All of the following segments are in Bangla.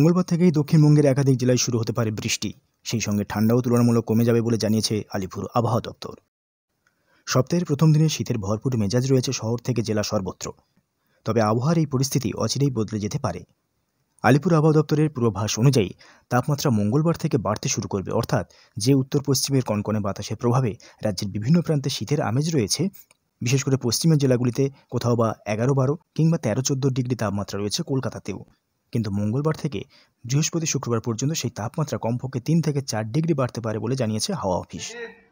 মঙ্গলবার থেকেই দক্ষিণবঙ্গের একাধিক জেলায় শুরু হতে পারে বৃষ্টি। সেই সঙ্গে ঠান্ডাও তুলনামূলক কমে যাবে বলে জানিয়েছে আলিপুর আবহাওয়া দপ্তর। সপ্তাহের প্রথম দিনে শীতের ভরপুর মেজাজ রয়েছে শহর থেকে জেলা সর্বত্র। তবে আবহাওয়ার এই পরিস্থিতি অচিরেই বদলে যেতে পারে। আলিপুর আবহাওয়া দপ্তরের পূর্বাভাস অনুযায়ী তাপমাত্রা মঙ্গলবার থেকে বাড়তে শুরু করবে, অর্থাৎ যে উত্তর পশ্চিমের কনকনে বাতাসের প্রভাবে রাজ্যের বিভিন্ন প্রান্তে শীতের আমেজ রয়েছে। বিশেষ করে পশ্চিমের জেলাগুলিতে কোথাও বা 11-12 কিংবা 13-14 ডিগ্রি তাপমাত্রা রয়েছে কলকাতাতেও। কিন্তু মঙ্গলবার থেকে বৃহস্পতি শুক্রবার পর্যন্ত সেই তাপমাত্রা কমপক্ষে 3 থেকে 4 ডিগ্রি বাড়তে পারে বলে জানিয়েছে হাওয়া অফিস।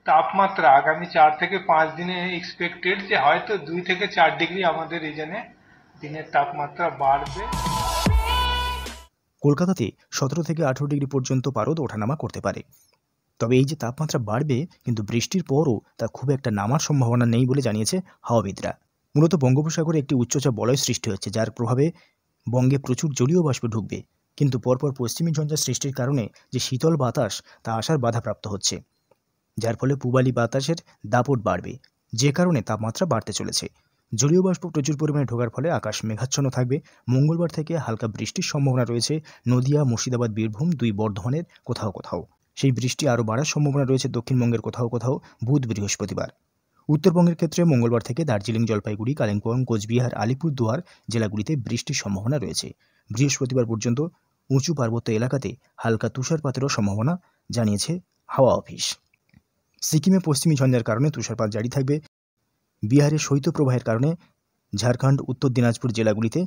তাপমাত্রা আগামী 4 থেকে 5 দিনে এক্সপেক্টেড যে হয়তো 2 থেকে 4 ডিগ্রি আমাদের রিজনে দিনের তাপমাত্রা বাড়বে। কলকাতাতে 17 থেকে 18 ডিগ্রি পর্যন্ত পারদ ওঠানামা করতে পারে। তবে এই যে তাপমাত্রা বাড়বে, কিন্তু বৃষ্টির পরও তা খুব একটা নামার সম্ভাবনা নেই বলে জানিয়েছে হাওয়াবিদরা। মূলত বঙ্গোপসাগরে একটি উচ্চচাপ বলয় সৃষ্টি হচ্ছে, যার প্রভাবে বঙ্গে প্রচুর জলীয় বাষ্প ঢুকবে। কিন্তু পরপর পশ্চিমী ঝঞ্ঝা সৃষ্টির কারণে যে শীতল বাতাস তা আসার বাধাপ্রাপ্ত হচ্ছে, যার ফলে পূবালি বাতাসের দাপট বাড়বে, যে কারণে তাপমাত্রা বাড়তে চলেছে। জলীয় বাষ্প প্রচুর পরিমাণে ঢোকার ফলে আকাশ মেঘাচ্ছন্ন থাকবে। মঙ্গলবার থেকে হালকা বৃষ্টির সম্ভাবনা রয়েছে নদিয়া, মুর্শিদাবাদ, বীরভূম, 2 বর্ধমানের কোথাও কোথাও। সেই বৃষ্টি আরও বাড়ার সম্ভাবনা রয়েছে দক্ষিণবঙ্গের কোথাও কোথাও বুধ, বৃহস্পতিবার। উত্তরবঙ্গের ক্ষেত্রে মঙ্গলবার থেকে দার্জিলিং, জলপাইগুড়ি, কালিম্পং, কোচবিহার, আলিপুরদুয়ার জেলাগুলিতে বৃষ্টির সম্ভাবনা রয়েছে। বৃহস্পতিবার পর্যন্ত উঁচু পার্বত্য এলাকাতে হালকা তুষারপাতেরও সম্ভাবনা জানিয়েছে হাওয়া অফিস। সিকিমে পশ্চিমী ঝঞ্ঝার কারণে তুষারপাত জারি থাকবে। বিহারে শৈত্যপ্রবাহের কারণে ঝাড়খণ্ড, উত্তর দিনাজপুর জেলাগুলিতে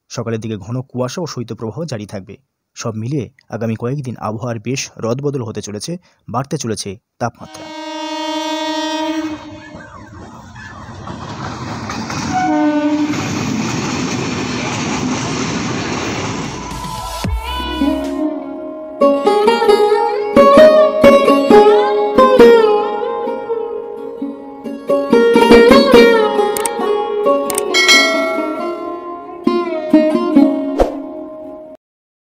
সকালের দিকে ঘন কুয়াশা ও শৈত্যপ্রবাহ জারি থাকবে। সব মিলিয়ে আগামী কয়েকদিন আবহাওয়ার বেশ রদবদল হতে চলেছে, বাড়তে চলেছে তাপমাত্রা।